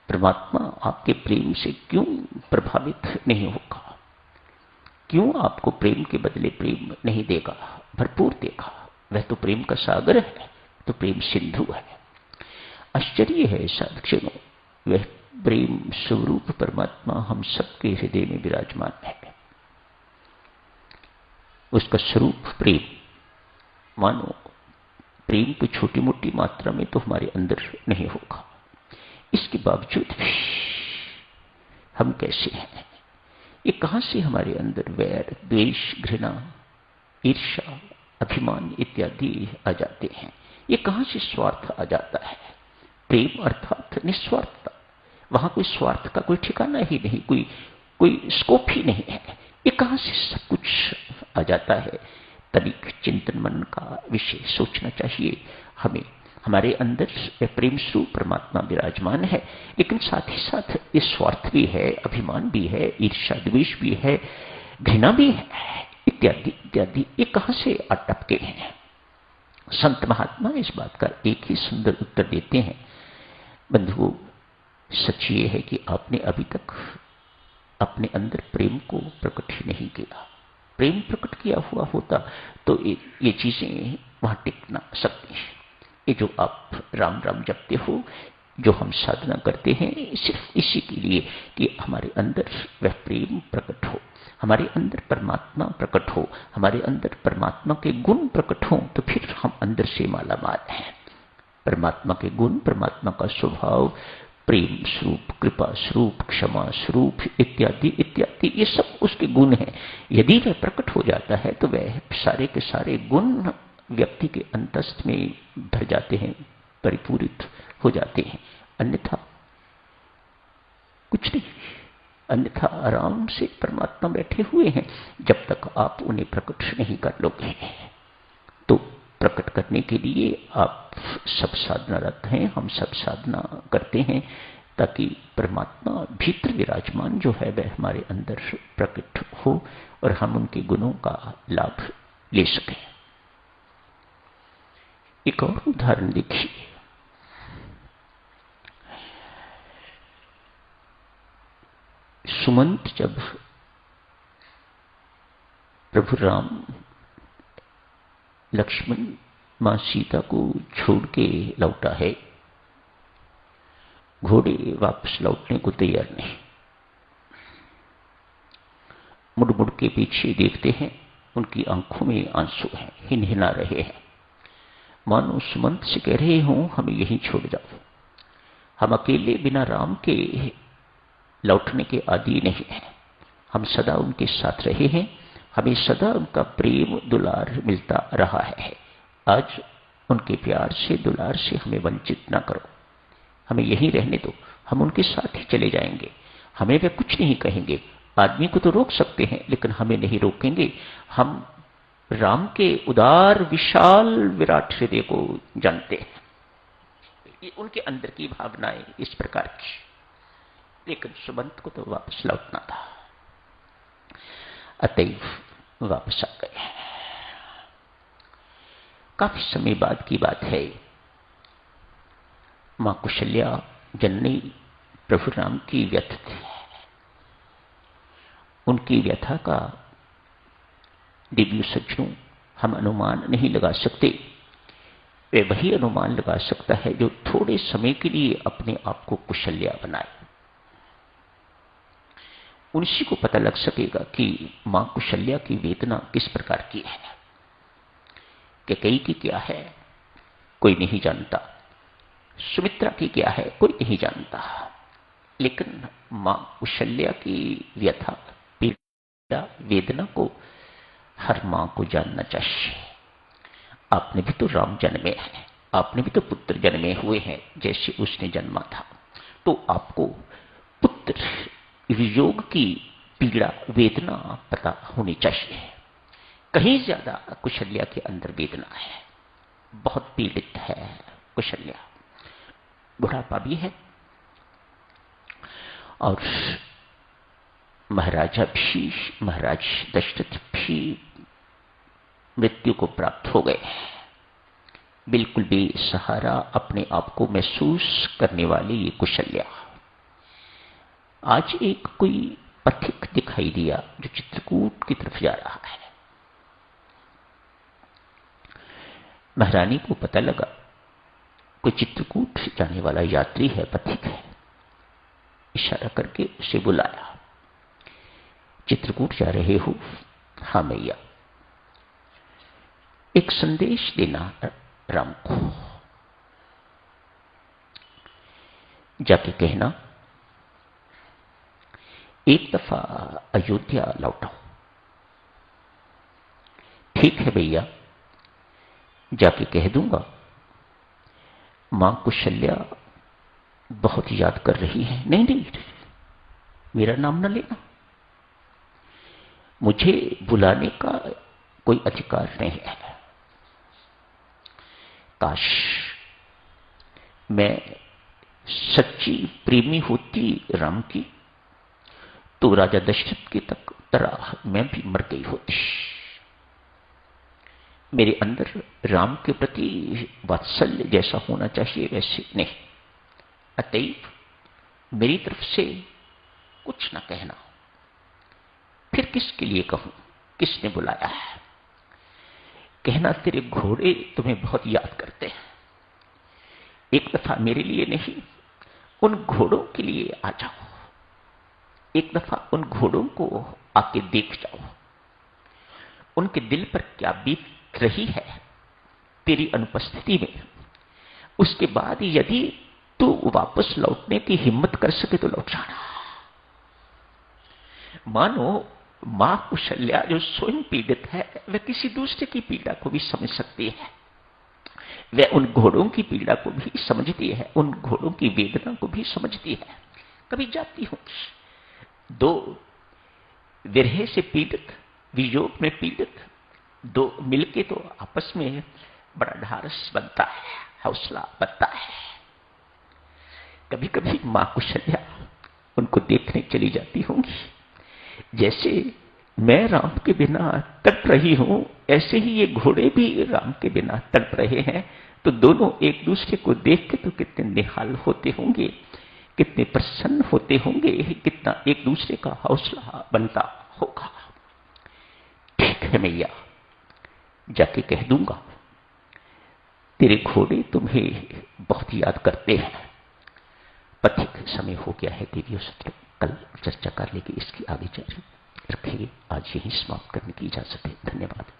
परमात्मा आपके प्रेम से क्यों प्रभावित नहीं होगा? क्यों आपको प्रेम के बदले प्रेम नहीं देगा, भरपूर देगा? वह तो प्रेम का सागर है, तो प्रेम सिंधु है। आश्चर्य है साधुजनों, वह प्रेम स्वरूप परमात्मा हम सबके हृदय में विराजमान है। उसका स्वरूप प्रेम, मानो प्रेम तो छोटी मोटी मात्रा में तो हमारे अंदर नहीं होगा, इसके बावजूद भी हम कैसे हैं? ये कहां से हमारे अंदर वैर, द्वेष, घृणा, ईर्ष्या, अभिमान इत्यादि आ जाते हैं? ये कहां से स्वार्थ आ जाता है? प्रेम अर्थात निस्वार्थता, वहां कोई स्वार्थ का कोई ठिकाना ही नहीं, कोई स्कोप ही नहीं है। ये कहां से सब कुछ आ जाता है? तनिक चिंतन मन का विषय सोचना चाहिए हमें। हमारे अंदर प्रेम स्वरूप परमात्मा विराजमान है, लेकिन साथ ही साथ ये स्वार्थ भी है, अभिमान भी है, ईर्ष्या द्वेष भी है, घृणा भी है, इत्यादि इत्यादि। ये कहां से अटपके हैं? संत महात्मा इस बात का एक ही सुंदर उत्तर देते हैं, बंधुओं, सच ये है कि आपने अभी तक अपने अंदर प्रेम को प्रकट ही नहीं किया। प्रेम प्रकट किया हुआ होता तो ये चीजें वहां टिक ना सकती हैं। ये जो आप राम राम जपते हो, जो हम साधना करते हैं, सिर्फ इसी के लिए कि हमारे अंदर वह प्रेम प्रकट हो, हमारे अंदर परमात्मा प्रकट हो, हमारे अंदर परमात्मा के गुण प्रकट हो, तो फिर हम अंदर से मालामाल हैं। परमात्मा के गुण, परमात्मा का स्वभाव, प्रेम स्वरूप, कृपा स्वरूप, क्षमा स्वरूप इत्यादि इत्यादि, ये सब उसके गुण हैं। यदि वह प्रकट हो जाता है तो वह सारे के सारे गुण व्यक्ति के अंतस्थ में भर जाते हैं, परिपूरित हो जाते हैं। अन्यथा कुछ नहीं, अन्यथा आराम से परमात्मा बैठे हुए हैं। जब तक आप उन्हें प्रकट नहीं कर लोगे, तो प्रकट करने के लिए आप सब साधनारत हैं, हम सब साधना करते हैं, ताकि परमात्मा भीतर विराजमान जो है वह हमारे अंदर प्रकट हो और हम उनके गुणों का लाभ ले सकें। एक और उदाहरण देखिए, सुमंत जब प्रभु राम लक्ष्मण मां सीता को छोड़ के लौटा है, घोड़े वापस लौटने को तैयार नहीं, मुड़ मुड़ के पीछे देखते हैं, उनकी आंखों में आंसू हैं, हिनहिना रहे हैं, मानो सुमंत से कह रहे हों हमें यहीं छोड़ जाओ, हम अकेले बिना राम के लौटने के आदी नहीं हैं, हम सदा उनके साथ रहे हैं, हमें सदा उनका प्रेम दुलार मिलता रहा है। आज उनके प्यार से, दुलार से हमें वंचित ना करो, हमें यहीं रहने दो, हम उनके साथ ही चले जाएंगे, हमें वे कुछ नहीं कहेंगे। आदमी को तो रोक सकते हैं, लेकिन हमें नहीं रोकेंगे। हम राम के उदार विशाल विराट हृदय को जानते हैं, ये उनके अंदर की भावनाएं इस प्रकार की। लेकिन सुमंत को तो वापस लौटना था, अतएव वापस आ गए। काफी समय बाद की बात है, मां कुशल्या जननी प्रभु राम की व्यथा थी। उनकी व्यथा का दिव्य सज्जनों हम अनुमान नहीं लगा सकते। वे वही अनुमान लगा सकता है जो थोड़े समय के लिए अपने आप को कुशल्या बनाए। उसी को पता लग सकेगा कि मां कुशल्या की वेदना किस प्रकार की है। कैकेयी की क्या है कोई नहीं जानता, सुमित्रा की क्या है कोई नहीं जानता, लेकिन मां कुशल्या की व्यथा, पीड़ा, वेदना को हर मां को जानना चाहिए। आपने भी तो राम जन्मे हैं, आपने भी तो पुत्र जन्मे हुए हैं जैसे उसने जन्मा था, तो आपको पुत्र वियोग की पीड़ा, वेदना पता होनी चाहिए। कहीं ज्यादा कुशल्या के अंदर वेदना है, बहुत पीड़ित है कुशल्या, बुढ़ापा भी है और महाराजा भी, महाराज दशरथ भी मृत्यु को प्राप्त हो गए। बिल्कुल बेसहारा अपने आप को महसूस करने वाली ये कुशल्या आज एक कोई पथिक दिखाई दिया जो चित्रकूट की तरफ जा रहा है। महारानी को पता लगा कोई चित्रकूट जाने वाला यात्री है, पथिक है। इशारा करके उसे बुलाया। चित्रकूट जा रहे हो? हाँ मैया। एक संदेश देना राम को। जाके कहना एक दफा अयोध्या लौटाओ। ठीक है भैया, जाके कह दूंगा। मां कुशल्या बहुत याद कर रही है। नहीं नहीं, मेरा नाम न लेना। मुझे बुलाने का कोई अधिकार नहीं है। काश मैं सच्ची प्रेमी होती राम की तो राजा दशरथ की तरह मैं भी मर गई होती। मेरे अंदर राम के प्रति वात्सल्य जैसा होना चाहिए वैसे नहीं। अतएव मेरी तरफ से कुछ ना कहना। फिर किसके लिए कहूं? किसने बुलाया है? कहना तेरे घोड़े तुम्हें बहुत याद करते हैं। एक दफा मेरे लिए नहीं, उन घोड़ों के लिए आ जाओ। एक दफा उन घोड़ों को आके देख जाओ। उनके दिल पर क्या बीत रही है तेरी अनुपस्थिति में। उसके बाद यदि तू वापस लौटने की हिम्मत कर सके तो लौट जाना। मानो मां कुशल्या जो स्वयं पीड़ित है वह किसी दूसरे की पीड़ा को भी समझ सकती है। वह उन घोड़ों की पीड़ा को भी समझती है, उन घोड़ों की वेदना को भी समझती है। कभी जाती हूं दो विरह से पीड़ित, वियोग में पीड़ित दो मिलके तो आपस में बड़ा ढारस बनता है, हौसला बनता है। कभी कभी मां कुशल्या उनको देखने चली जाती होंगी। जैसे मैं राम के बिना तड़प रही हूं, ऐसे ही ये घोड़े भी राम के बिना तड़प रहे हैं। तो दोनों एक दूसरे को देख के तो कितने निहाल होते होंगे, कितने प्रसन्न होते होंगे, कितना एक दूसरे का हौसला बनता होगा। ठीक है मैया, जाके कह दूंगा तेरे घोड़े तुम्हें बहुत याद करते हैं। पथिक समय हो गया है देवियों सत्य, कल चर्चा कर लेगी इसकी आगे जारी रखिए। आज यही समाप्त करने की इजाजत है। धन्यवाद।